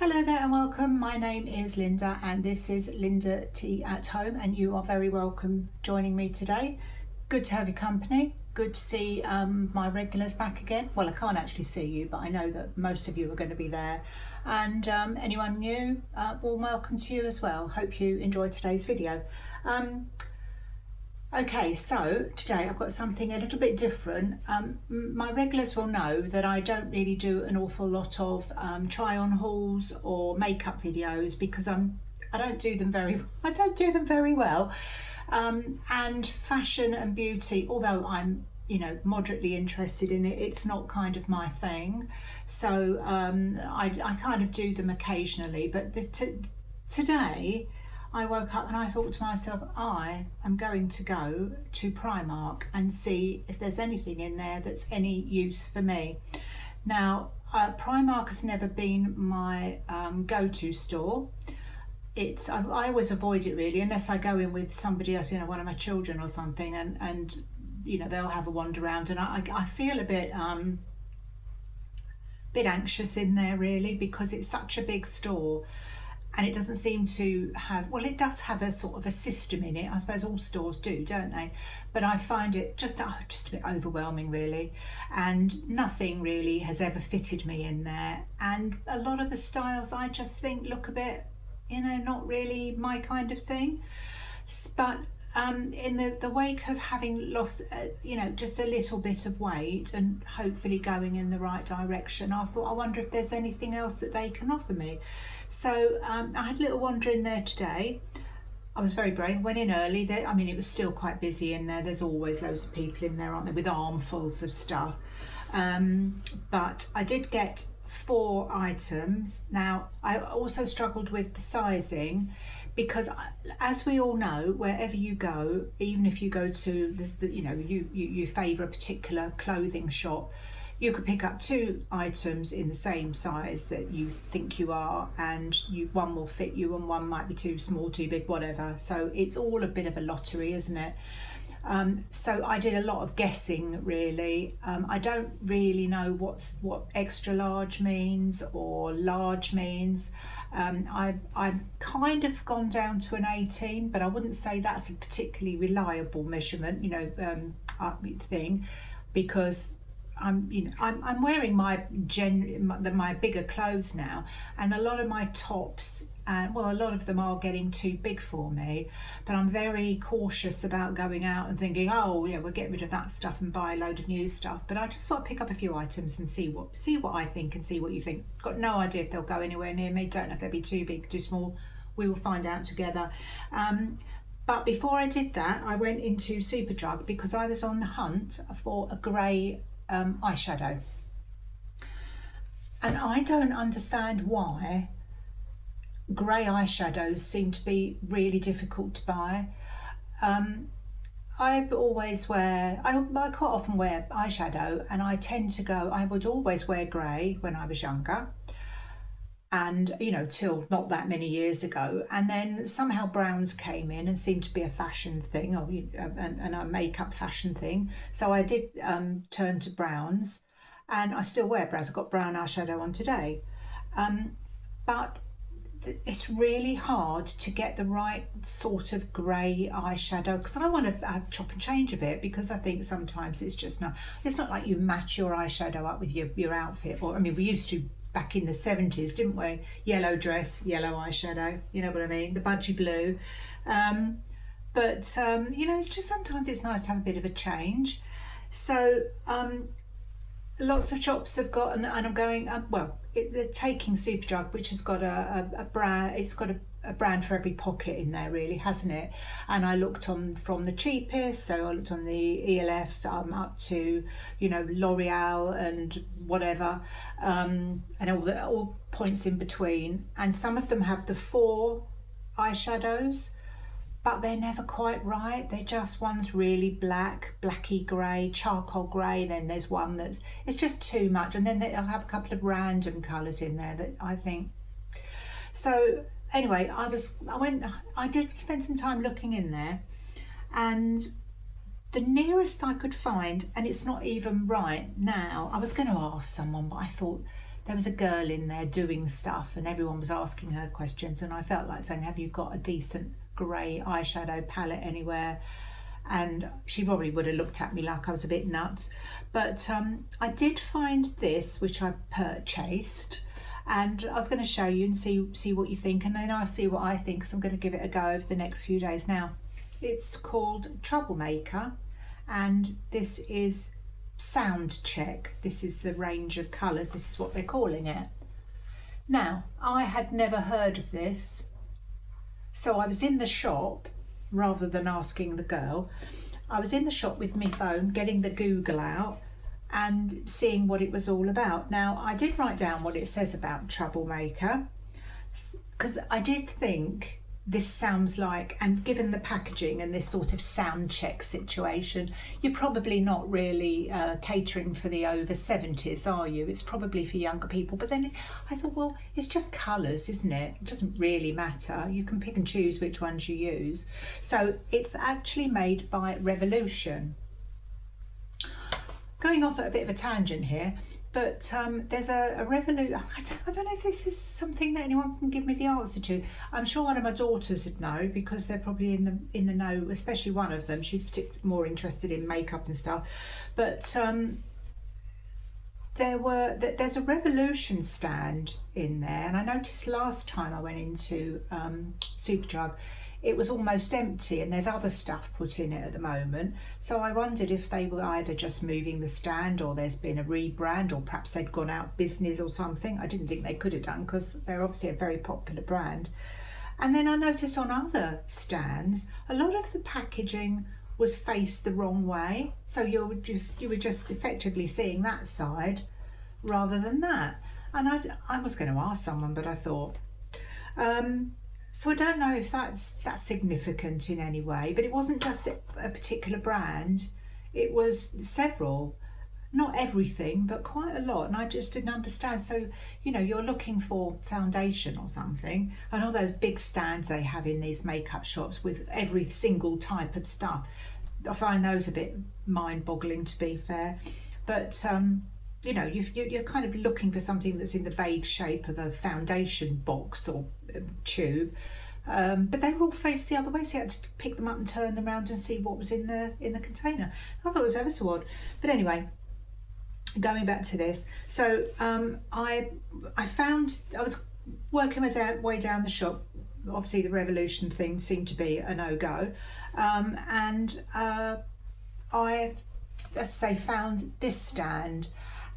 Hello there and welcome. My name is Linda and this is Linda Tea at Home, and you are very welcome joining me today. Good to have your company. Good to see my regulars back again. Well, I can't actually see you, but I know that most of you are going to be there. And anyone new, warm welcome to you as well. Hope you enjoyed today's video. Okay, so today I've got something a little bit different. My regulars will know that I don't really do an awful lot of try-on hauls or makeup videos because I don't do them very well. And fashion and beauty, although I'm moderately interested in it, it's not kind of my thing. So I kind of do them occasionally, but today I woke up and I thought to myself, I am going to go to Primark and see if there's anything in there that's any use for me. Now, Primark has never been my go-to store. I always avoid it really, unless I go in with somebody else, one of my children or something, and they'll have a wander around, and I feel a bit anxious in there really, because it's such a big store. And it doesn't seem to have, well, it does have a sort of a system in it. I suppose all stores do, don't they? But I find it just a bit overwhelming, really. And nothing really has ever fitted me in there. And a lot of the styles I just think look a bit, not really my kind of thing. But in the wake of having lost, just a little bit of weight and hopefully going in the right direction, I thought, I wonder if there's anything else that they can offer me. So I had a little wander in there today. I was very brave, went in early. It was still quite busy in there. There's always loads of people in there, aren't there, with armfuls of stuff. But I did get 4 items. Now, I also struggled with the sizing, because as we all know, wherever you go, even if you go to you favour a particular clothing shop, you could pick up 2 items in the same size that you think you are, and one will fit you and one might be too small, too big, whatever. So it's all a bit of a lottery, isn't it? So I did a lot of guessing really. I don't really know what extra large means or large means. I've kind of gone down to an 18, but I wouldn't say that's a particularly reliable measurement, thing, because I'm wearing my bigger clothes now, and a lot of my tops, a lot of them are getting too big for me. But I'm very cautious about going out and thinking, oh yeah, we'll get rid of that stuff and buy a load of new stuff. But I just thought I'd pick up a few items and see what I think and see what you think. Got no idea if they'll go anywhere near me. Don't know if they'll be too big, too small. We will find out together. But before I did that, I went into Superdrug because I was on the hunt for a grey eyeshadow, and I don't understand why grey eyeshadows seem to be really difficult to buy. I quite often wear eyeshadow, and I would always wear grey when I was younger, and till not that many years ago, and then somehow browns came in and seemed to be a fashion thing, and a makeup fashion thing. So I did turn to browns, and I still wear browns. I've got brown eyeshadow on today, but it's really hard to get the right sort of grey eyeshadow, because I want to chop and change a bit, because I think sometimes it's not like you match your eyeshadow up with your outfit. Or we used to back in the 70s, didn't we? Yellow dress, yellow eyeshadow, you know what I mean, the budgie blue. But it's just sometimes it's nice to have a bit of a change. So lots of shops have got, and I'm going, they're taking Superdrug, which has got a brand. It's got a brand for every pocket in there, really, hasn't it? And I looked from the cheapest, so I looked on the ELF up to L'Oreal and whatever, and all points in between. And some of them have the 4 eyeshadows, but they're never quite right. They're just, one's really blacky grey, charcoal grey, then there's one it's just too much, and then they'll have a couple of random colours in there that I think. So anyway, I did spend some time looking in there, and the nearest I could find, and it's not even right now, I was going to ask someone, but I thought there was a girl in there doing stuff and everyone was asking her questions, and I felt like saying, have you got a decent grey eyeshadow palette anywhere? And she probably would have looked at me like I was a bit nuts. But I did find this, which I purchased, and I was going to show you and see what you think, and then I'll see what I think, because I'm going to give it a go over the next few days. Now, it's called Troublemaker, and this is Sound Check. This is the range of colours. This is what they're calling it. Now, I had never heard of this, so I was in the shop, rather than asking the girl, I was in the shop with my phone, getting the Google out and seeing what it was all about. Now, I did write down what it says about Troublemaker, because I did think this sounds like, and given the packaging and this sort of sound check situation, you're probably not really catering for the over 70s, are you? It's probably for younger people. But then I thought, well, it's just colours, isn't it? It doesn't really matter. You can pick and choose which ones you use. So it's actually made by Revolution. Going off at a bit of a tangent here, but there's a Revolution. I don't know if this is something that anyone can give me the answer to. I'm sure one of my daughters would know, because they're probably in the know, especially one of them. She's particularly more interested in makeup and stuff. But there's a Revolution stand in there, and I noticed last time I went into Superdrug, it was almost empty, and there's other stuff put in it at the moment. So I wondered if they were either just moving the stand, or there's been a rebrand, or perhaps they'd gone out business or something. I didn't think they could have done, because they're obviously a very popular brand. And then I noticed on other stands, a lot of the packaging was faced the wrong way. So you were just effectively seeing that side rather than that. And I was going to ask someone, but I thought, so I don't know if that's significant in any way, but it wasn't just a particular brand, it was several, not everything, but quite a lot, and I just didn't understand. So, you know, you're looking for foundation or something, and all those big stands they have in these makeup shops with every single type of stuff, I find those a bit mind-boggling, to be fair. But you know, you're kind of looking for something that's in the vague shape of a foundation box or tube, but they were all faced the other way, so you had to pick them up and turn them around and see what was in the container. I thought it was ever so odd. But anyway, going back to this, so I was working my way down the shop. Obviously the Revolution thing seemed to be a no-go, and I, as I say, found this stand.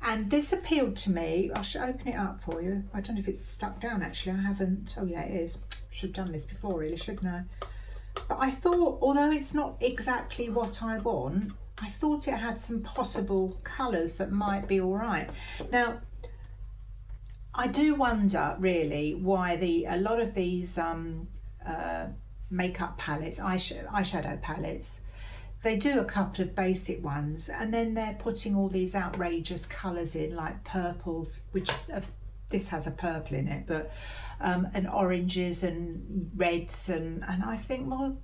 And this appealed to me. I should open it up for you. I don't know if it's stuck down, actually. I haven't. Oh yeah, it is. Should have done this before, really, shouldn't I? But I thought, although it's not exactly what I want, I thought it had some possible colours that might be all right. Now, I do wonder, really, why a lot of these makeup palettes, eyeshadow palettes, they do a couple of basic ones, and then they're putting all these outrageous colours in, like purples, which this has a purple in it, but and oranges and reds, and I think, well,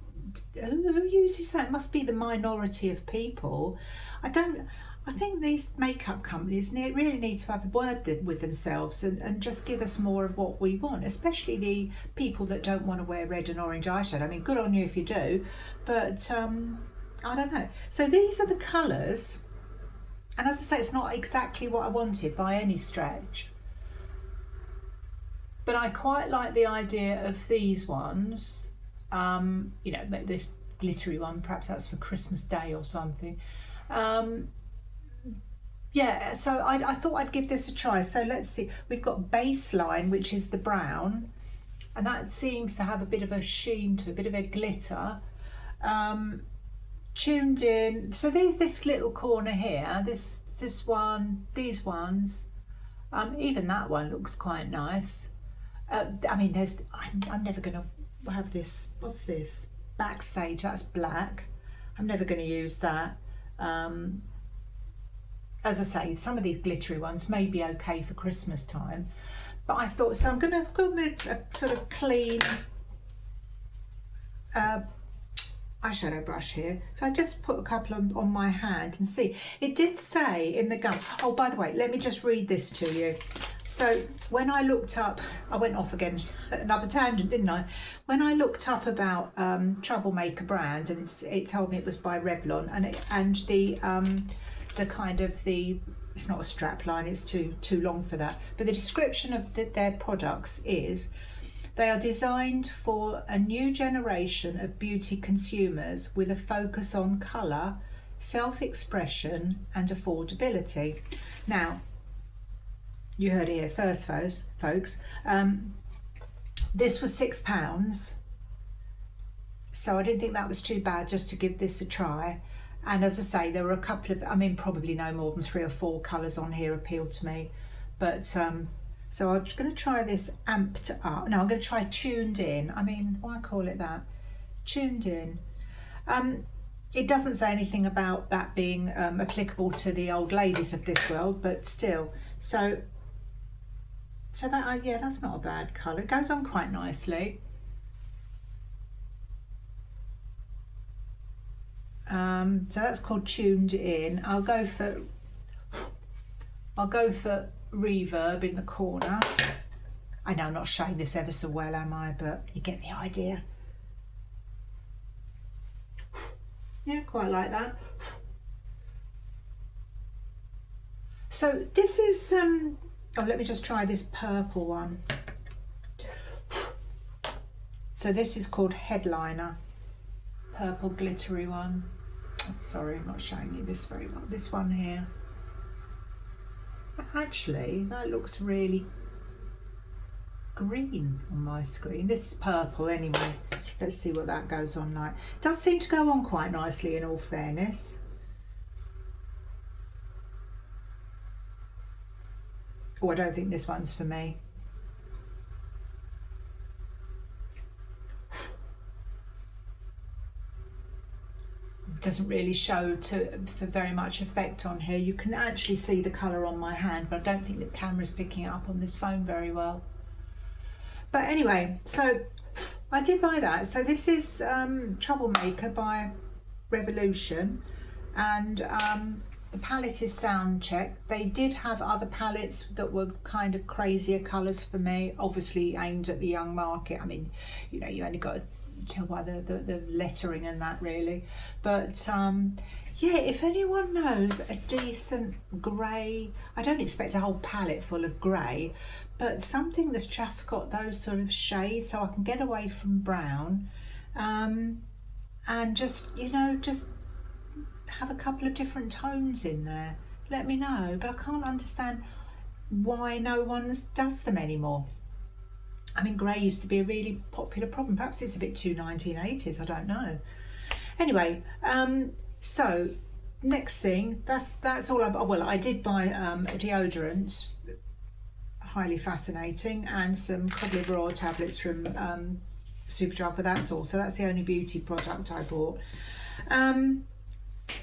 who uses that? It must be the minority of people. I think these makeup companies really need to have a word with themselves and just give us more of what we want, especially the people that don't want to wear red and orange eyeshadow. I mean, good on you if you do, but I don't know. So these are the colours, and as I say, it's not exactly what I wanted by any stretch, but I quite like the idea of these ones. You know, this glittery one, perhaps that's for Christmas Day or something. Yeah, so I thought I'd give this a try. So let's see, we've got Baseline, which is the brown, and that seems to have a bit of a sheen to it, a bit of a glitter. Tuned in, so this little corner here, this one, these ones, even that one looks quite nice. I mean, I'm never going to have this. What's this? Backstage, that's black. I'm never going to use that. As I say, some of these glittery ones may be okay for Christmas time, but I thought, so I'm going to go with a sort of clean eyeshadow brush here. So I just put a couple on my hand and see. It did say in the gum, oh, by the way, let me just read this to you. So when I looked up, I went off again, another tangent, didn't I? When I looked up about Troublemaker brand, and it told me it was by Revlon, and the kind of the, it's not a strap line, it's too long for that, but the description of their products is, they are designed for a new generation of beauty consumers with a focus on colour, self-expression and affordability. Now, you heard it here first, folks. This was £6, so I didn't think that was too bad just to give this a try. And as I say, there were a couple of, I mean, probably no more than 3 or 4 colours on here appealed to me. But so I'm just going to try this amped up. No, I'm going to try tuned in. I mean, why call it that? Tuned in. It doesn't say anything about that being applicable to the old ladies of this world, but still. So that, yeah, that's not a bad colour. It goes on quite nicely. So that's called tuned in. I'll go for reverb in the corner. I know I'm not showing this ever so well, am I? But you get the idea. Yeah, quite like that. So this is oh, let me just try this purple one. So this is called Headliner, purple glittery one. Oh, sorry, I'm not showing you this very well. This one here. Actually, that looks really green on my screen. This is purple anyway. Let's see what that goes on like. It does seem to go on quite nicely in all fairness. Oh, I don't think this one's for me. Doesn't really show for very much effect on here. You can actually see the colour on my hand, but I don't think the camera's picking it up on this phone very well. But anyway, so I did buy that. So this is Troublemaker by Revolution, and the palette is Sound Check. They did have other palettes that were kind of crazier colours for me, obviously aimed at the young market. I mean, you know, you only got to tell by the lettering and that really. But yeah, if anyone knows a decent grey, I don't expect a whole palette full of grey, but something that's just got those sort of shades so I can get away from brown, and just, you know, just have a couple of different tones in there, let me know. But I can't understand why no one does them anymore. I mean, grey used to be a really popular problem. Perhaps it's a bit too 1980s, I don't know. Anyway, so next thing, that's all I did buy a deodorant, highly fascinating, and some cod liver oil tablets from Superdrug, but that's all. So that's the only beauty product I bought.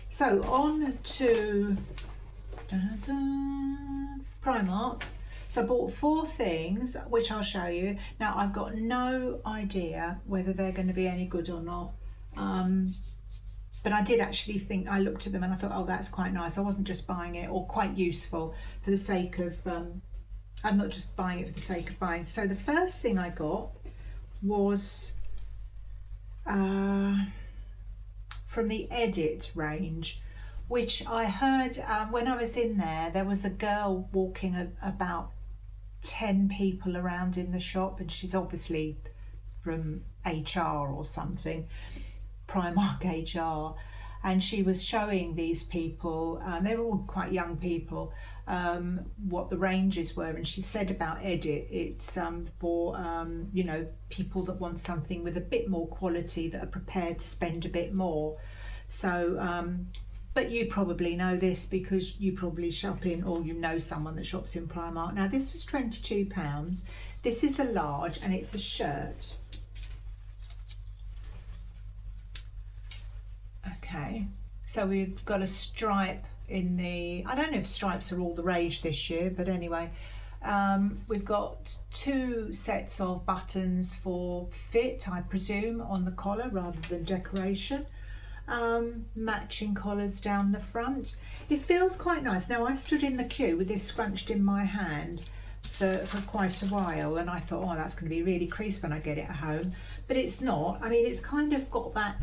So on to Primark. So I bought 4 things, which I'll show you. Now, I've got no idea whether they're going to be any good or not. But I did actually think, I looked at them and I thought, oh, that's quite nice. I wasn't just buying it, or quite useful for the sake of, I'm not just buying it for the sake of buying. So the first thing I got was from the Edit range, which I heard when I was in there was a girl walking about 10 people around in the shop, and she's obviously from HR or something, Primark HR, and she was showing these people, they were all quite young people, what the ranges were. And she said about Edit, it's for you know, people that want something with a bit more quality, that are prepared to spend a bit more. So but you probably know this because you probably shop in, or you know someone that shops in Primark. Now this was £22. This is a large and it's a shirt. Okay, so we've got a stripe in the, I don't know if stripes are all the rage this year, but anyway, we've got 2 sets of buttons for fit, I presume, on the collar rather than decoration. Matching collars down the front. It feels quite nice. Now, I stood in the queue with this scrunched in my hand for quite a while, and I thought, oh, that's going to be really creased when I get it at home, but it's not. I mean, it's kind of got that,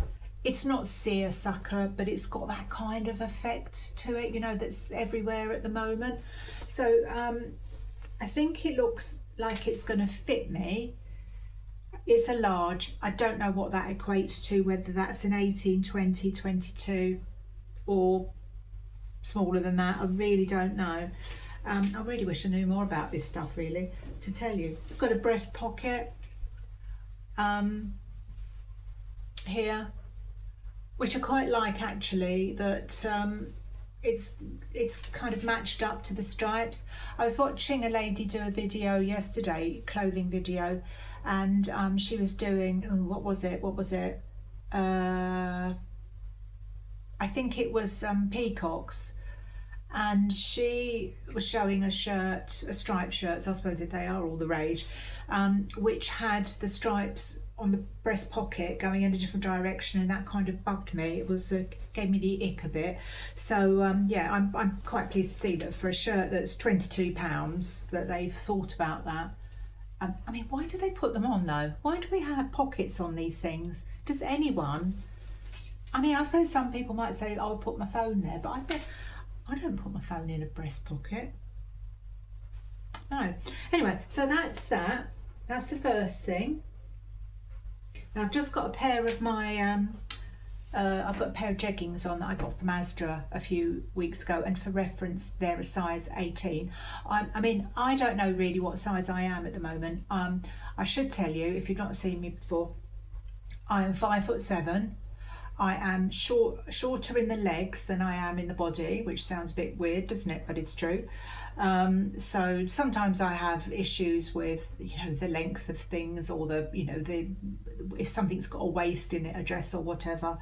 it's not seersucker, but it's got that kind of effect to it, you know, that's everywhere at the moment. So I think it looks like it's going to fit me. It's a large. I don't know what that equates to, whether that's an 18, 20, 22 or smaller than that. I really don't know. I really wish I knew more about this stuff, really, to tell you. It's got a breast pocket here, which I quite like, actually, that it's kind of matched up to the stripes. I was watching a lady do a video yesterday, clothing video, and she was doing, oh, what was it? I think it was peacocks, and she was showing a shirt, a striped shirt, I suppose they are all the rage, which had the stripes on the breast pocket going in a different direction, and that kind of bugged me. It was gave me the ick a bit. So yeah, I'm quite pleased to see that for a shirt that's £22 that they've thought about that. I mean, why do they put them on though? Why do we have pockets on these things? Does anyone? I mean, I suppose some people might say, oh, I'll put my phone there, but I don't put my phone in a breast pocket. No. Anyway, so that's that. That's the first thing. Now I've just got a pair of my, I've got a pair of jeggings on that I got from Asda a few weeks ago, and for reference, they're a size 18. I mean, I don't know really what size I am at the moment. I should tell you, if you've not seen me before, I am 5'7". I am shorter in the legs than I am in the body, which sounds a bit weird, doesn't it? But it's true. So sometimes I have issues with, you know, the length of things, or the, you know, if something's got a waist in it, a dress or whatever,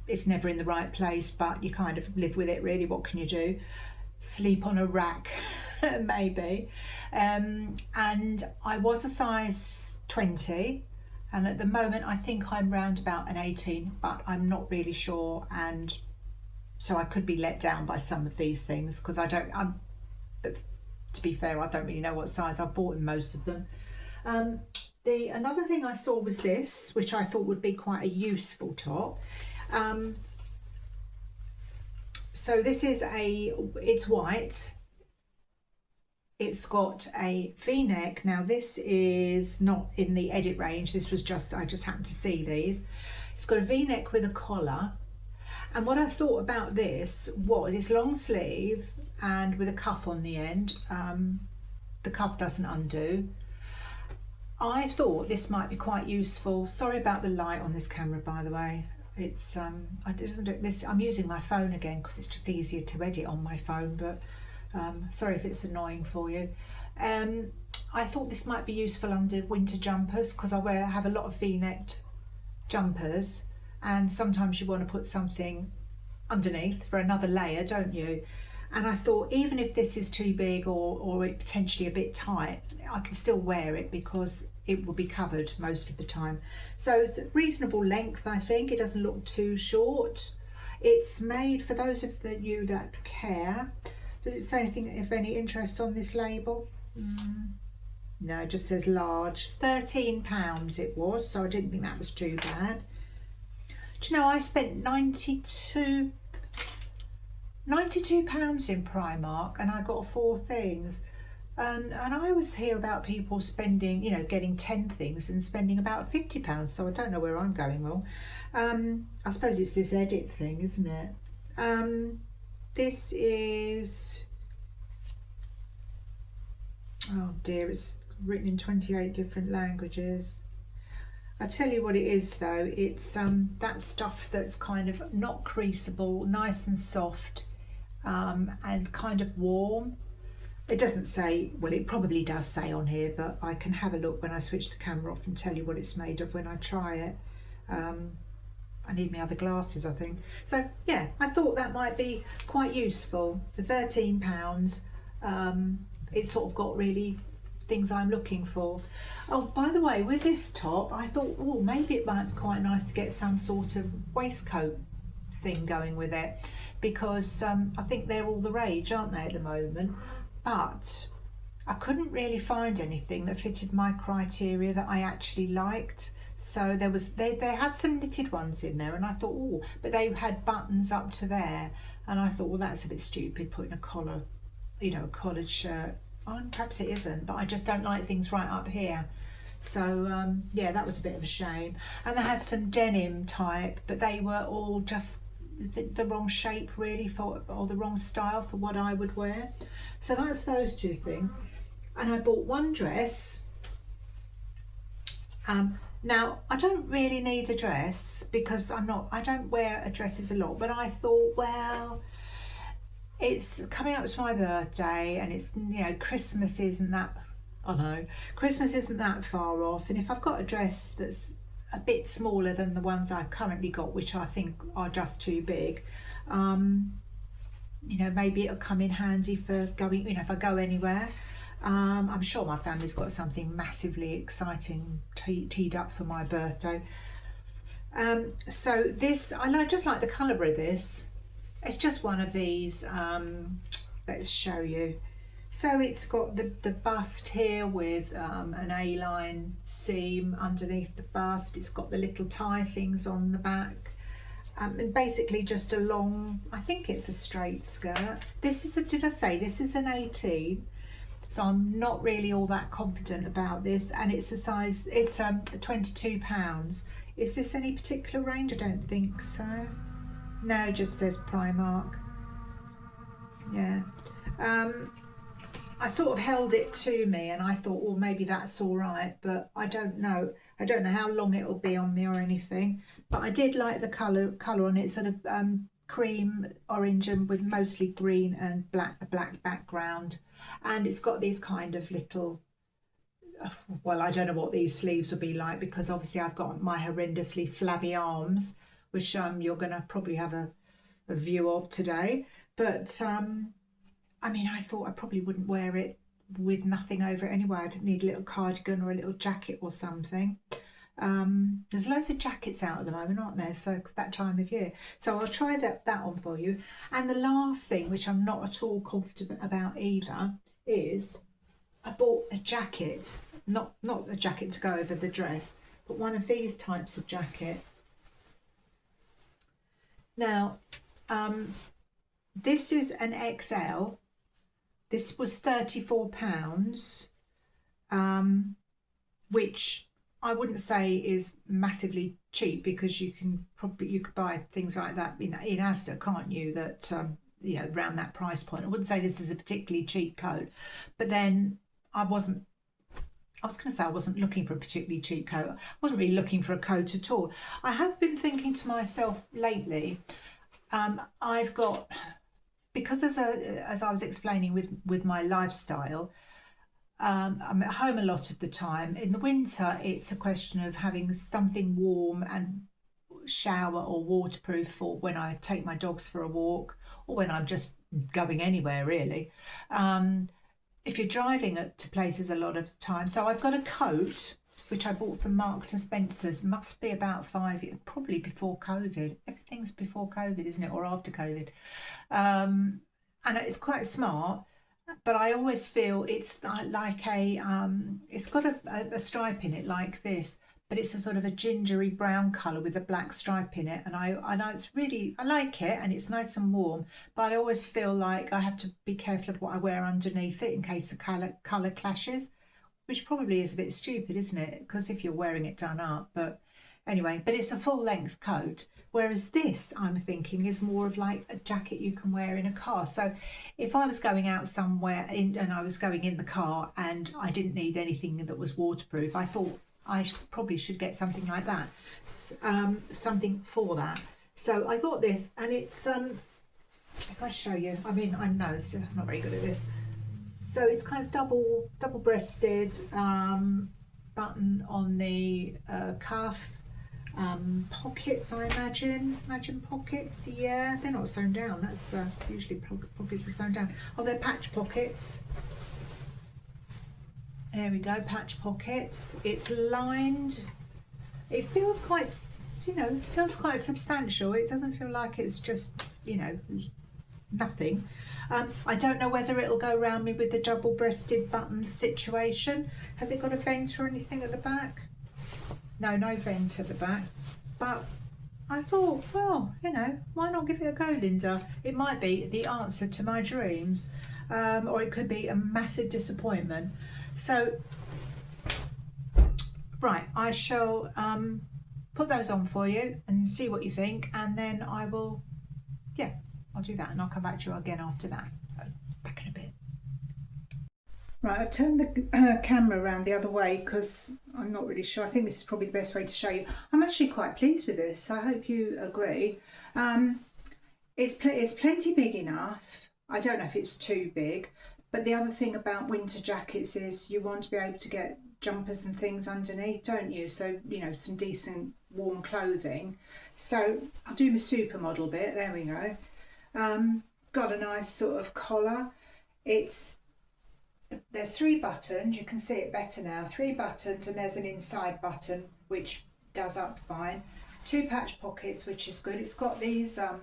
it's never in the right place, but you kind of live with it, really. What can you do? Sleep on a rack, maybe. And I was a size 20. And at the moment, I think I'm round about an 18, but I'm not really sure. And so I could be let down by some of these things, because but to be fair, I don't really know what size I've bought in most of them. Another thing I saw was this, which I thought would be quite a useful top. So this is it's white. It's got a V-neck. Now this is not in the edit range. This was I just happened to see these. It's got a V-neck with a collar. And what I thought about this was it's long sleeve and with a cuff on the end. The cuff doesn't undo. I thought this might be quite useful. Sorry about the light on this camera, by the way. It's I'm using my phone again because it's just easier to edit on my phone, but sorry if it's annoying for you. I thought this might be useful under winter jumpers, because I have a lot of V-necked jumpers, and sometimes you want to put something underneath for another layer, don't you? And I thought, even if this is too big or potentially a bit tight, I can still wear it because it will be covered most of the time. So it's a reasonable length, I think. It doesn't look too short. It's made, for those of you that care, does it say anything of any interest on this label? No, it just says large. £13 it was, so I didn't think that was too bad. Do you know, I spent £92 in Primark, and I got 4 things. And I always hear about people spending, you know, getting 10 things and spending about £50, so I don't know where I'm going wrong. I suppose it's this edit thing, isn't it? This is, oh dear, it's written in 28 different languages. I tell you what it is though, it's that stuff that's kind of not creasable, nice and soft, and kind of warm. It doesn't say, well, it probably does say on here, but I can have a look when I switch the camera off and tell you what it's made of when I try it. I need my other glasses, I think. So yeah, I thought that might be quite useful. For £13, it's sort of got really things I'm looking for. Oh, by the way, with this top, I thought, oh, maybe it might be quite nice to get some sort of waistcoat thing going with it, because I think they're all the rage, aren't they, at the moment? But I couldn't really find anything that fitted my criteria that I actually liked. So there was they had some knitted ones in there, and I thought, oh, but they had buttons up to there, and I thought, well, that's a bit stupid putting a collar, you know, a collared shirt on. Perhaps it isn't, but I just don't like things right up here. So yeah, that was a bit of a shame. And they had some denim type, but they were all just the wrong shape really for, or the wrong style for what I would wear. So that's those two things. And I bought one dress. Now I don't really need a dress because I don't wear dresses a lot, but I thought, well, it's coming up to my birthday, and it's, you know, Christmas isn't that, I know, Christmas isn't that far off, and if I've got a dress that's a bit smaller than the ones I've currently got, which I think are just too big, you know, maybe it'll come in handy for going, you know, if I go anywhere. I'm sure my family's got something massively exciting teed up for my birthday. So this, just like the colour of this. It's just one of these. Let's show you. So it's got the bust here with an A-line seam underneath the bust. It's got the little tie things on the back. And basically just a long, I think it's a straight skirt. This is did I say this is an 18? So I'm not really all that confident about this, and it's a size, it's £22. Is this any particular range? I don't think so. No, it just says Primark. Yeah. I sort of held it to me and I thought, well, maybe that's all right, but I don't know. I don't know how long it'll be on me or anything, but I did like the colour on it, sort of cream orange and with mostly green and a black background. And it's got these kind of little, well, I don't know what these sleeves will be like, because obviously I've got my horrendously flabby arms, which you're going to probably have a view of today. But I mean, I thought I probably wouldn't wear it with nothing over it anyway. I'd need a little cardigan or a little jacket or something. There's loads of jackets out at the moment, aren't there? So that time of year. So I'll try that on for you. And the last thing, which I'm not at all confident about either, is I bought a jacket. Not a jacket to go over the dress, but one of these types of jacket. Now, this is an XL. This was £34, which I wouldn't say is massively cheap, because you could buy things like that in Asda, can't you? That you know, around that price point. I wouldn't say this is a particularly cheap coat, but then I was going to say I wasn't looking for a particularly cheap coat. I wasn't really looking for a coat at all. I have been thinking to myself lately, I've got, because as I was explaining with my lifestyle, I'm at home a lot of the time. In the winter, it's a question of having something warm and shower or waterproof for when I take my dogs for a walk, or when I'm just going anywhere really. If you're driving to places a lot of the time. So I've got a coat which I bought from Marks and Spencer's, must be about 5 years, probably before COVID. Everything's before COVID, isn't it, or after COVID? And it's quite smart, but I always feel it's like it's got a stripe in it like this, but it's a sort of a gingery brown colour with a black stripe in it, and I know it's really, I like it, and it's nice and warm, but I always feel like I have to be careful of what I wear underneath it in case the colour clashes, which probably is a bit stupid, isn't it? Because if you're wearing it done up, but anyway, but it's a full length coat. Whereas this, I'm thinking, is more of like a jacket you can wear in a car. So if I was going out somewhere and I was going in the car and I didn't need anything that was waterproof, I thought I probably should get something like that, something for that. So I got this, and it's, if I show you, I mean, I know I'm not very good at this. So it's kind of double-breasted, button on the cuff, pockets, I imagine pockets. Yeah, they're not sewn down. That's usually pockets are sewn down. Oh, they're patch pockets. There we go, patch pockets. It's lined. It feels quite, you know, it feels quite substantial. It doesn't feel like it's just, you know, nothing. I don't know whether it'll go around me with the double-breasted button situation. Has it got a vent or anything at the back? No, no vent at the back. But I thought, well, you know, why not give it a go, Linda? It might be the answer to my dreams, or it could be a massive disappointment. So, right, I shall put those on for you and see what you think, and then I will, yeah, I'll do that, and I'll come back to you again after that. So, back in a bit. Right, I've turned the camera around the other way because I'm not really sure. I think this is probably the best way to show you. I'm actually quite pleased with this. I hope you agree. It's plenty big enough. I don't know if it's too big, but the other thing about winter jackets is you want to be able to get jumpers and things underneath, don't you? So, you know, some decent warm clothing. So I'll do my supermodel bit. There we go. Got a nice sort of collar. There's 3 buttons. You can see it better now. 3 buttons, and there's an inside button which does up fine. 2 patch pockets, which is good. It's got these I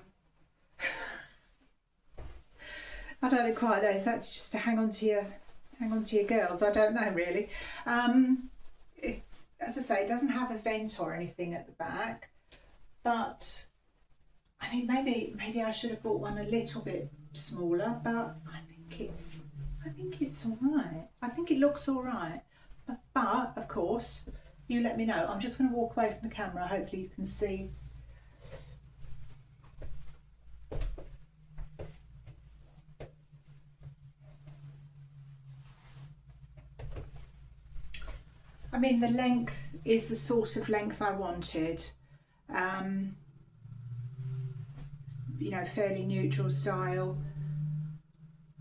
don't know quite know. That's just to hang on to your girls. I don't know really. As I say, it doesn't have a vent or anything at the back, but I mean, maybe I should have bought one a little bit smaller, but I think it's all right. I think it looks all right. But of course, you let me know. I'm just going to walk away from the camera. Hopefully you can see. I mean, the length is the sort of length I wanted. You know, fairly neutral style.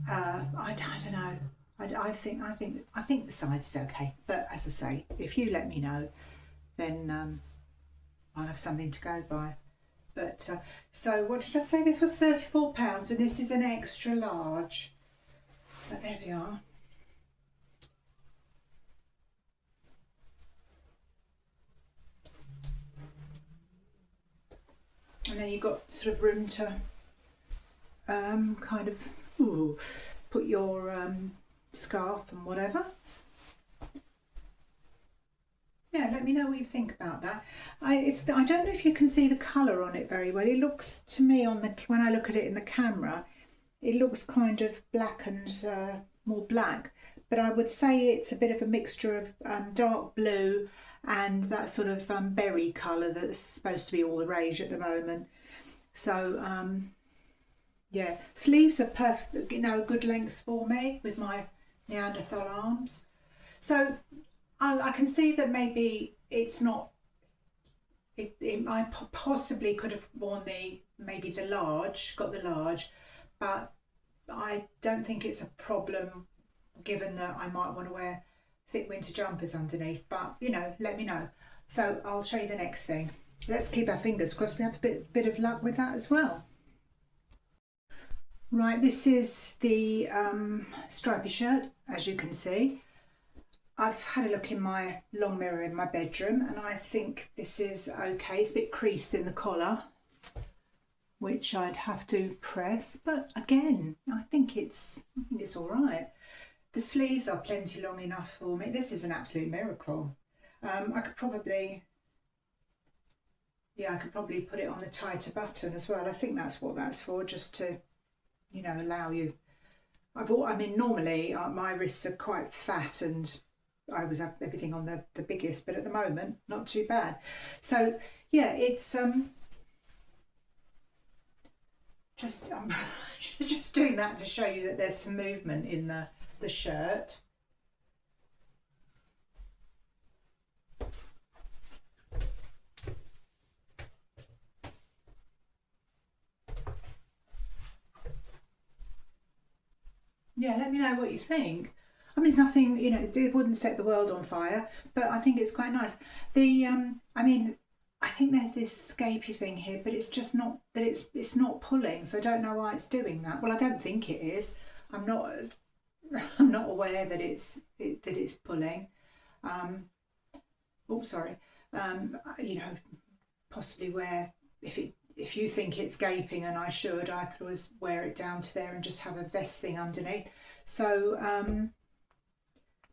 I don't know. I think the size is okay. But as I say, if you let me know, then I'll have something to go by. But so what did I say? This was £34, and this is an extra large. So there we are. And then you've got sort of room to kind of put your scarf and whatever. Yeah, let me know what you think about that. I don't know if you can see the colour on it very well. It looks to me when I look at it in the camera, it looks kind of black and more black. But I would say it's a bit of a mixture of dark blue and that sort of berry colour that's supposed to be all the rage at the moment. So yeah, sleeves are perfect, you know, a good length for me with my Neanderthal arms. So I can see that maybe it's not. I possibly could have worn maybe the large, got the large, but I don't think it's a problem given that I might want to wear thick winter jumpers underneath. But you know, let me know. So I'll show you the next thing. Let's keep our fingers crossed we have a bit of luck with that as well. Right, this is the stripy shirt, as you can see. I've had a look in my long mirror in my bedroom, and I think this is okay. It's a bit creased in the collar, which I'd have to press, but again, I think it's all right. The sleeves are plenty long enough for me. This is an absolute miracle. I could probably put it on the tighter button as well. I think that's what that's for, just to, you know, allow you. I mean, normally my wrists are quite fat and I always have everything on the biggest, but at the moment, not too bad. So yeah, it's just just doing that to show you that there's some movement in the shirt. Yeah, let me know what you think. I mean, it's nothing, you know, it wouldn't set the world on fire, but I think it's quite nice. I mean, I think there's this scapey thing here, but it's just not, that it's not pulling, so I don't know why it's doing that. Well, I don't think it is. I'm not aware that it's pulling. Oh, sorry. You know, possibly where if if you think it's gaping and I could always wear it down to there and just have a vest thing underneath. So,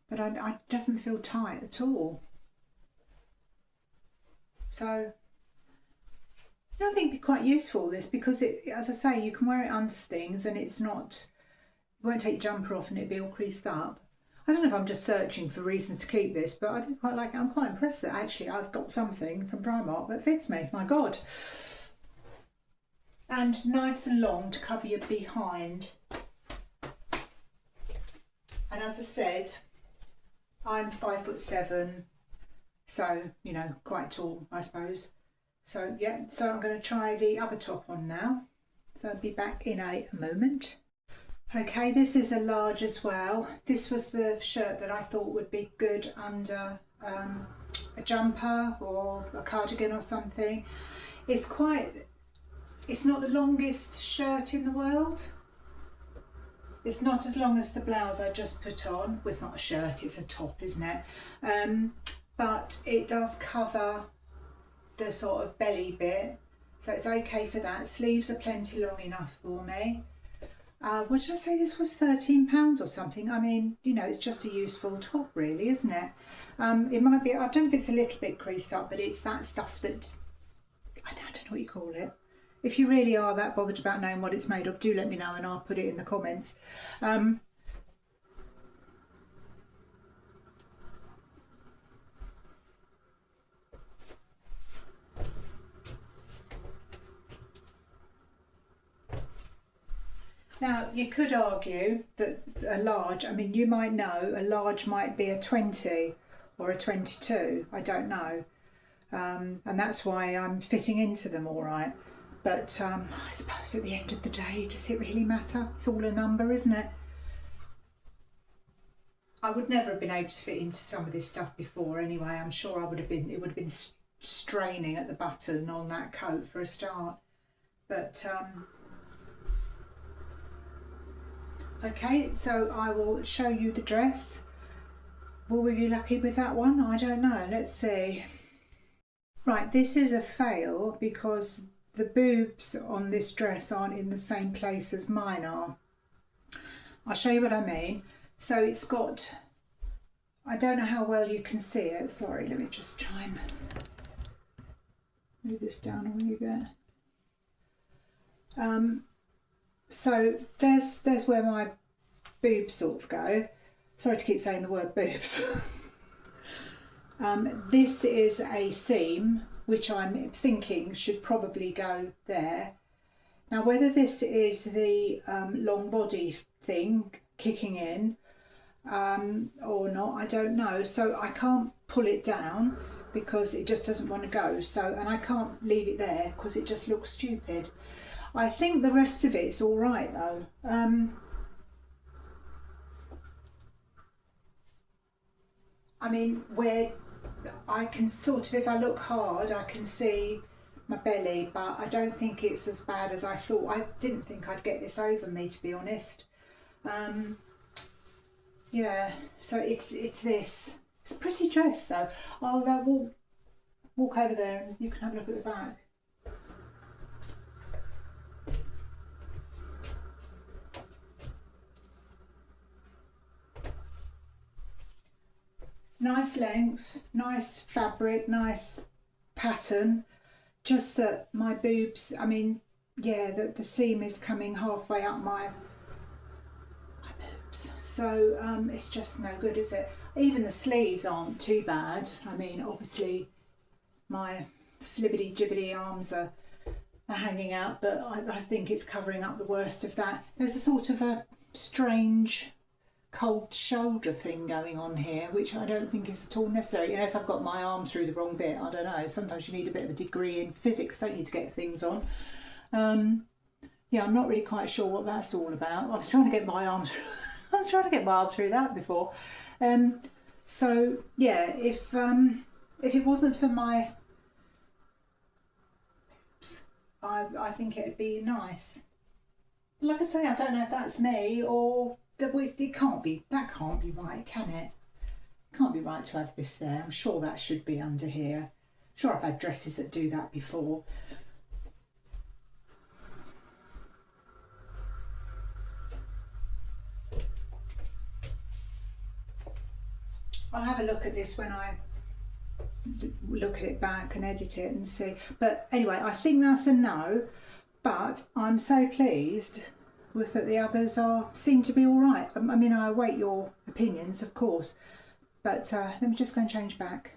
but it doesn't feel tight at all. So I think it'd be quite useful, this, because it, as I say, you can wear it under things and it's not, you won't take your jumper off and it'd be all creased up. I don't know if I'm just searching for reasons to keep this, but I do quite like it. I'm quite impressed that actually I've got something from Primark that fits me, my God. And nice and long to cover your behind. And as I said, I'm 5'7", so, you know, quite tall, I suppose. So yeah, so I'm going to try the other top on now. So I'll be back in a moment. Okay, this is a large as well. This was the shirt that I thought would be good under a jumper or a cardigan or something. It's not the longest shirt in the world. It's not as long as the blouse I just put on. Well, it's not a shirt, it's a top, isn't it? But it does cover the sort of belly bit, so it's okay for that. Sleeves are plenty long enough for me. What did I say, this was £13 or something? I mean, you know, it's just a useful top really, isn't it? It might be, I don't know if it's a little bit creased up, but it's that stuff that, I don't know what you call it. If you really are that bothered about knowing what it's made of, do let me know and I'll put it in the comments. Now, you could argue that a large, I mean, you might know a large might be a 20 or a 22, I don't know. And that's why I'm fitting into them all right. But I suppose at the end of the day, does it really matter? It's all a number, isn't it? I would never have been able to fit into some of this stuff before anyway. I'm sure it would have been straining at the button on that coat for a start. But okay, so I will show you the dress. Will we be lucky with that one? I don't know, let's see. Right, this is a fail because the boobs on this dress aren't in the same place as mine are. I'll show you what I mean. So it's got, I don't know how well you can see it. Sorry, let me just try and move this down a wee bit. So there's where my boobs sort of go. Sorry to keep saying the word boobs. This is a seam which I'm thinking should probably go there. Now whether this is the long body thing kicking in or not, I don't know. So I can't pull it down because it just doesn't want to go. So, and I can't leave it there because it just looks stupid. I think the rest of it's all right though. I mean, where I can sort of, if I look hard, I can see my belly, but I don't think it's as bad as I thought. I didn't think I'd get this over me, to be honest. Yeah, so it's this. It's a pretty dress though. I'll walk over there and you can have a look at the back. Nice length, nice fabric, nice pattern. Just that my boobs, I mean, yeah, the seam is coming halfway up my boobs. So it's just no good, is it? Even the sleeves aren't too bad. I mean, obviously my flibbity jibbity arms are hanging out, but I think it's covering up the worst of that. There's a sort of a strange cold shoulder thing going on here, which I don't think is at all necessary, unless I've got my arm through the wrong bit. I don't know. Sometimes you need a bit of a degree in physics, don't you, to get things on. Yeah, I'm not really quite sure what that's all about. I was trying to get my arm through, I was trying to get my arm through that before. So yeah, if it wasn't for my boobs, I think it'd be nice. Like I say, I don't know if that's me or it can't be, that can't be right, can it? It can't be right to have this there. I'm sure that should be under here. I'm sure I've had dresses that do that before. I'll have a look at this when I look at it back and edit it and see. But anyway, I think that's a no, but I'm so pleased with that the others seem to be all right. I mean, I await your opinions, of course, but let me just go and change back.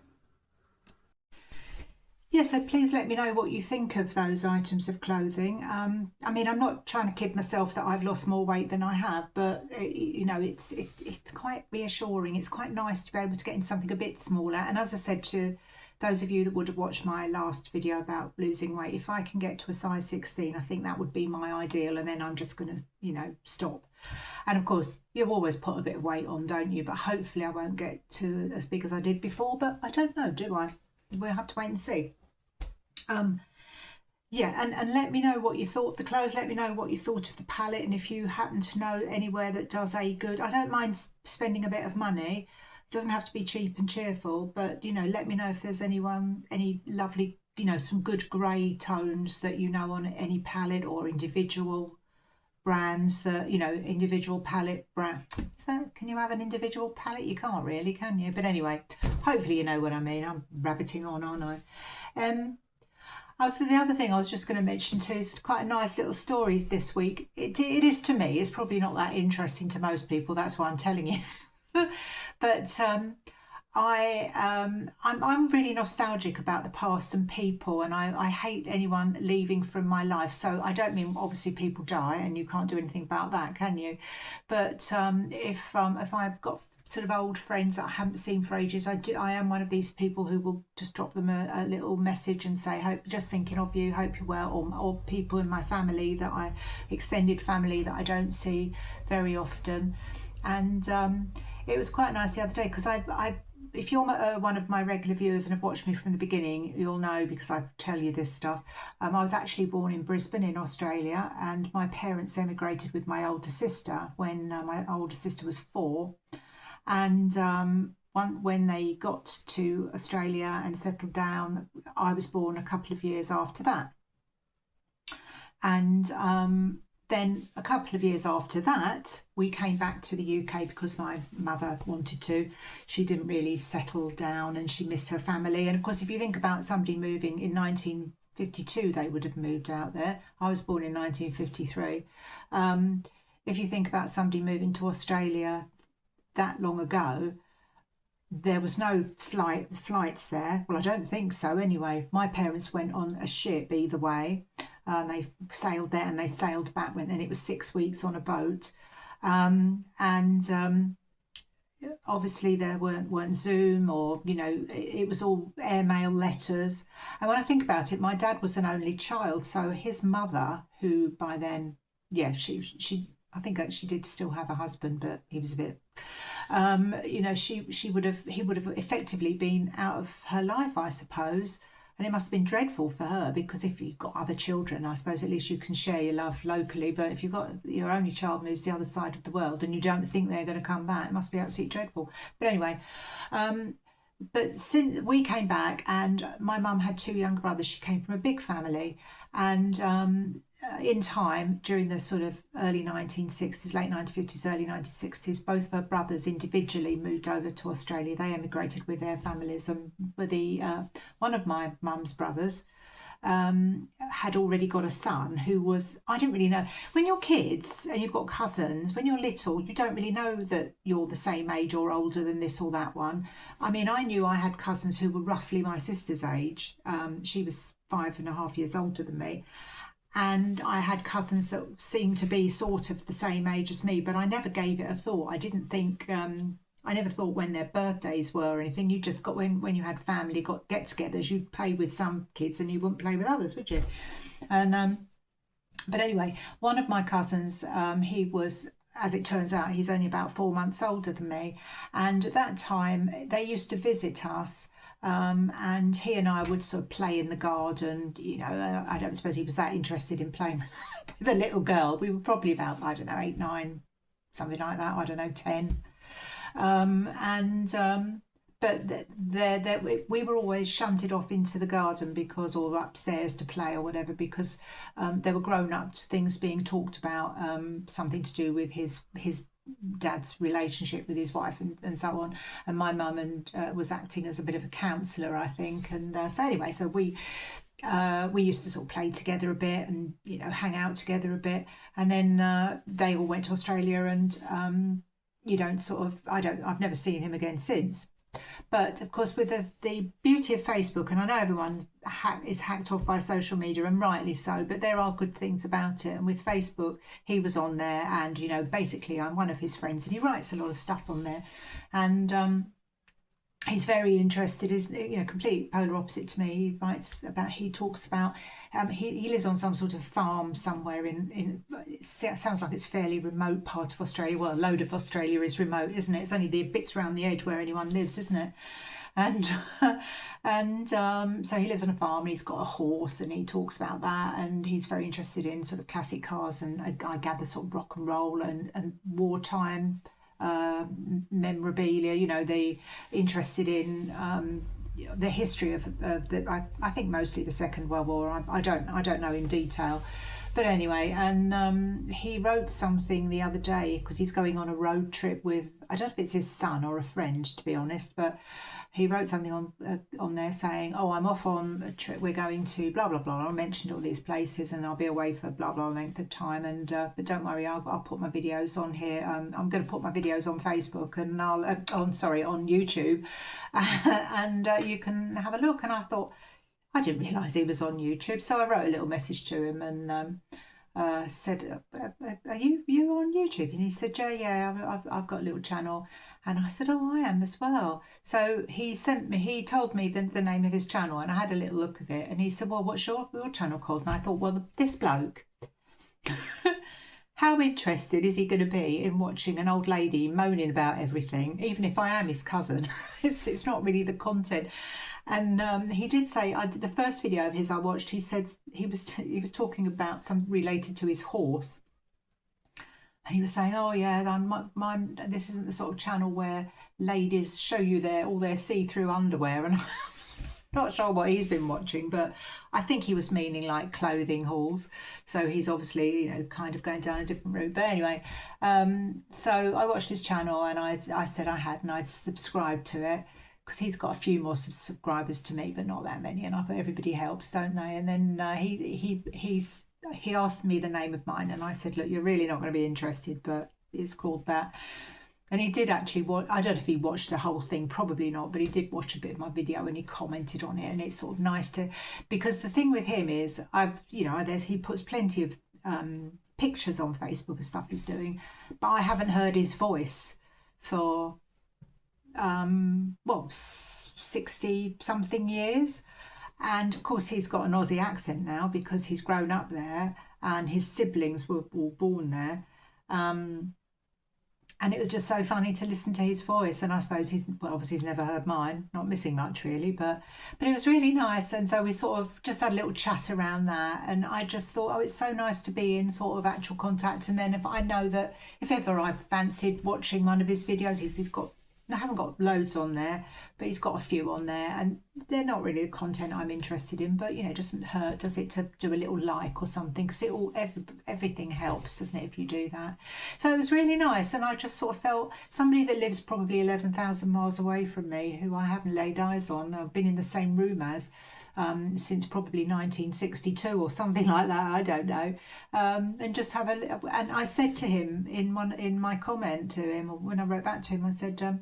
Yeah, so please let me know what you think of those items of clothing. I mean, I'm not trying to kid myself that I've lost more weight than I have, but you know, it's quite reassuring. It's quite nice to be able to get in something a bit smaller. And as I said to those of you that would have watched my last video about losing weight, if I can get to a size 16, I think that would be my ideal. And then I'm just going to, you know, stop. And of course, you always put a bit of weight on, don't you? But hopefully I won't get to as big as I did before. But I don't know, do I? We'll have to wait and see. Yeah, and let me know what you thought of the clothes. Let me know what you thought of the palette, and if you happen to know anywhere that does a good, I don't mind spending a bit of money. It doesn't have to be cheap and cheerful, but you know, let me know if there's any lovely, you know, some good grey tones that you know on any palette, or individual brands that, you know, individual palette brand. Can you have an individual palette? You can't really, can you? But anyway, hopefully you know what I mean. I'm rabbiting on, aren't I? The other thing I was just going to mention too is quite a nice little story this week. It is to me. It's probably not that interesting to most people. That's why I'm telling you. But I'm really nostalgic about the past and people, and I hate anyone leaving from my life. So I don't mean obviously people die and you can't do anything about that, can you? But if I've got sort of old friends that I haven't seen for ages, I am one of these people who will just drop them a little message and say, hope, just thinking of you, hope you're well, or people in my family extended family that I don't see very often. And it was quite nice the other day, because if you're one of my regular viewers and have watched me from the beginning, you'll know, because I tell you this stuff. I was actually born in Brisbane in Australia, and my parents emigrated with my older sister when my older sister was 4. And when they got to Australia and settled down, I was born a couple of years after that. And then a couple of years after that, we came back to the UK because my mother wanted to. She didn't really settle down and she missed her family. And of course, if you think about somebody moving in 1952, they would have moved out there. I was born in 1953. If you think about somebody moving to Australia that long ago, there was no flights there. Well, I don't think so anyway. My parents went on a ship either way. They sailed there and they sailed back, and it was 6 weeks on a boat. Obviously there weren't Zoom, or, you know, it was all airmail letters. And when I think about it, my dad was an only child, so his mother, who by then, yeah, she I think she did still have a husband, but he was a bit, you know, he would have effectively been out of her life, I suppose. And it must have been dreadful for her, because if you've got other children, I suppose at least you can share your love locally. But if you've got your only child moves the other side of the world and you don't think they're going to come back, it must be absolutely dreadful. But anyway, but since we came back, and my mum had 2 younger brothers, she came from a big family, and in time, during the sort of early 1960s, late 1950s, early 1960s, both of her brothers individually moved over to Australia. They emigrated with their families, and one of my mum's brothers had already got a son who was, I didn't really know. When you're kids and you've got cousins, when you're little, you don't really know that you're the same age or older than this or that one. I mean, I knew I had cousins who were roughly my sister's age. She was 5.5 years older than me. And I had cousins that seemed to be sort of the same age as me, but I never gave it a thought. I didn't think, I never thought when their birthdays were or anything. You just got, when you had family, got get-togethers, you'd play with some kids and you wouldn't play with others, would you? And but anyway, one of my cousins, he was, as it turns out, he's only about 4 months older than me. And at that time, they used to visit us. And he and I would sort of play in the garden. You know, I don't suppose he was that interested in playing with a little girl. We were probably about, I don't know, 8, 9, something like that. I don't know, 10. But we were always shunted off into the garden or upstairs to play or whatever, because there were grown-up things being talked about, something to do with his dad's relationship with his wife and so on. And my mum and was acting as a bit of a counsellor, I think. And so anyway, so we used to sort of play together a bit and, you know, hang out together a bit. And then they all went to Australia, and you don't sort of, I've never seen him again since. But of course, with the beauty of Facebook, and I know everyone is hacked off by social media, and rightly so, but there are good things about it. And with Facebook, he was on there, and, you know, basically I'm one of his friends, and he writes a lot of stuff on there. And he's very interested. Is, you know, complete polar opposite to me. He talks about he lives on some sort of farm somewhere in it sounds like it's fairly remote part of Australia. Well, a load of Australia is remote, isn't it? It's only the bits around the edge where anyone lives, isn't it? And so he lives on a farm, and he's got a horse, and he talks about that, and he's very interested in sort of classic cars, and I gather sort of rock and roll and wartime memorabilia, you know, the interested in the history of the I think mostly the Second World War. I don't know in detail, but anyway. And he wrote something the other day, because he's going on a road trip with, I don't know if it's his son or a friend, to be honest, but he wrote something on there saying, oh, I'm off on a trip, we're going to blah blah blah. I mentioned all these places, and I'll be away for blah blah length of time, and but don't worry, I'll put my videos on here. I'm going to put my videos on Facebook, and I'll on YouTube, and you can have a look. And I thought, I didn't realise he was on YouTube, so I wrote a little message to him, and said, are you on YouTube? And he said, yeah, I've got a little channel. And I said, oh, I am as well. So he told me the name of his channel, and I had a little look of it, and he said, well, what's your channel called? And I thought, well, this bloke, how interested is he going to be in watching an old lady moaning about everything, even if I am his cousin? It's not really the content. And he did say, the first video of his I watched, he said he was talking about some related to his horse, and he was saying, oh yeah, this isn't the sort of channel where ladies show you all their see-through underwear. And I'm not sure what he's been watching, but I think he was meaning like clothing hauls. So he's obviously, you know, kind of going down a different route. But anyway, so I watched his channel, and I said I had, and I'd subscribed to it, because he's got a few more subscribers to me, but not that many. And I thought everybody helps, don't they? And then he asked me the name of mine, and I said, look, you're really not going to be interested, but it's called that. And he did actually watch. I don't know if he watched the whole thing, probably not, but he did watch a bit of my video, and he commented on it. And it's sort of nice because the thing with him is, he puts plenty of pictures on Facebook of stuff he's doing, but I haven't heard his voice for 60 something years. And of course he's got an Aussie accent now, because he's grown up there, and his siblings were all born there, and it was just so funny to listen to his voice. And I suppose obviously he's never heard mine, not missing much really, but it was really nice. And so we sort of just had a little chat around that, and I just thought, oh, it's so nice to be in sort of actual contact. And then if I know that if ever I fancied watching one of his videos, hasn't got loads on there, but he's got a few on there, and they're not really the content I'm interested in, but, you know, it doesn't hurt, does it, to do a little like or something, because everything helps, doesn't it, if you do that. So it was really nice, and I just sort of felt somebody that lives probably 11,000 miles away from me, who I haven't laid eyes on, I've been in the same room as, since probably 1962 or something like that, I don't know, and just have a little. And I said to him in my comment to him, or when I wrote back to him, I said,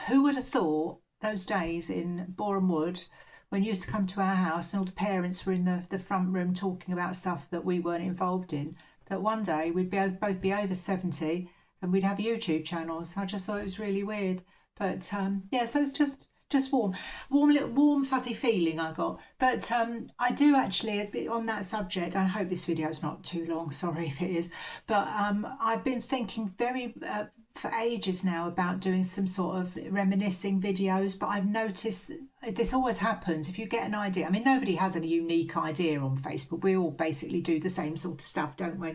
who would have thought those days in Boreham Wood, when you used to come to our house and all the parents were in the front room talking about stuff that we weren't involved in, that one day we'd both be over 70 and we'd have YouTube channels. I just thought it was really weird. But so it's just warm fuzzy feeling I got. But I do actually, on that subject, I hope this video is not too long, sorry if it is, but I've been thinking for ages now about doing some sort of reminiscing videos, but I've noticed this always happens if you get an idea. I mean, nobody has a unique idea on Facebook. We all basically do the same sort of stuff, don't we?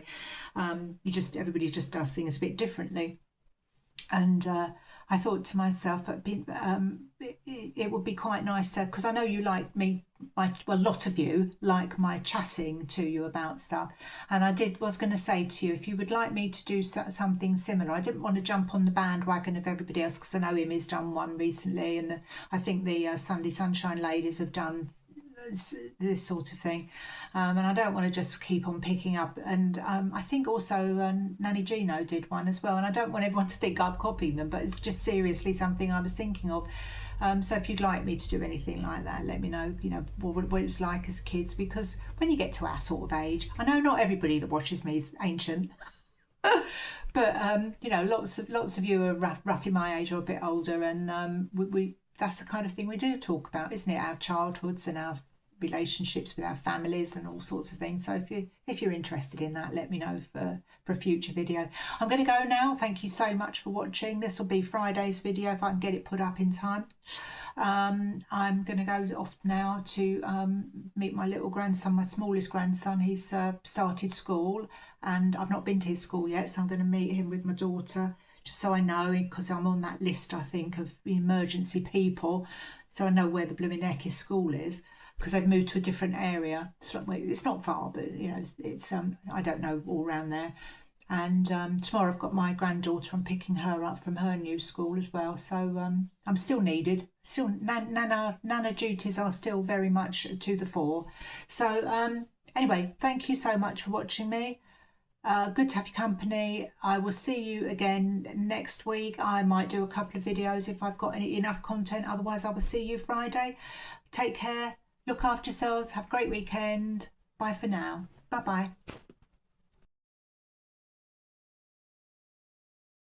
Everybody just does things a bit differently. And I thought to myself, it would be quite nice to, because I know you like me a lot of you like my chatting to you about stuff, and was going to say to you, if you would like me to do something similar. I didn't want to jump on the bandwagon of everybody else, because I know Emmy's done one recently, and I think the Sunday Sunshine ladies have done this sort of thing, and I don't want to just keep on picking up. And I think also Nanny Gino did one as well, and I don't want everyone to think I'm copying them, but it's just seriously something I was thinking of. So if you'd like me to do anything like that, let me know, what it was like as kids, because when you get to our sort of age, I know not everybody that watches me is ancient, but lots of you are roughly my age or a bit older, and we that's the kind of thing we do talk about, isn't it? Our childhoods and our relationships with our families and all sorts of things. So if you're interested in that, let me know for a future video. I'm going to go now. Thank you so much for watching. This will be Friday's video if I can get it put up in time. I'm going to go off now to meet my little grandson, my smallest grandson. He's started school, and I've not been to his school yet, so I'm going to meet him with my daughter, just so I know, because I'm on that list, I think, of emergency people, so I know where the blooming Neckis school is, because they've moved to a different area. It's not far, but it's I don't know all around there. And tomorrow I've got my granddaughter. I'm picking her up from her new school as well. So I'm still needed. Still, nana duties are still very much to the fore. So anyway, thank you so much for watching me. Good to have your company. I will see you again next week. I might do a couple of videos if I've got enough content. Otherwise, I will see you Friday. Take care. Look after yourselves. Have a great weekend. Bye for now. Bye-bye.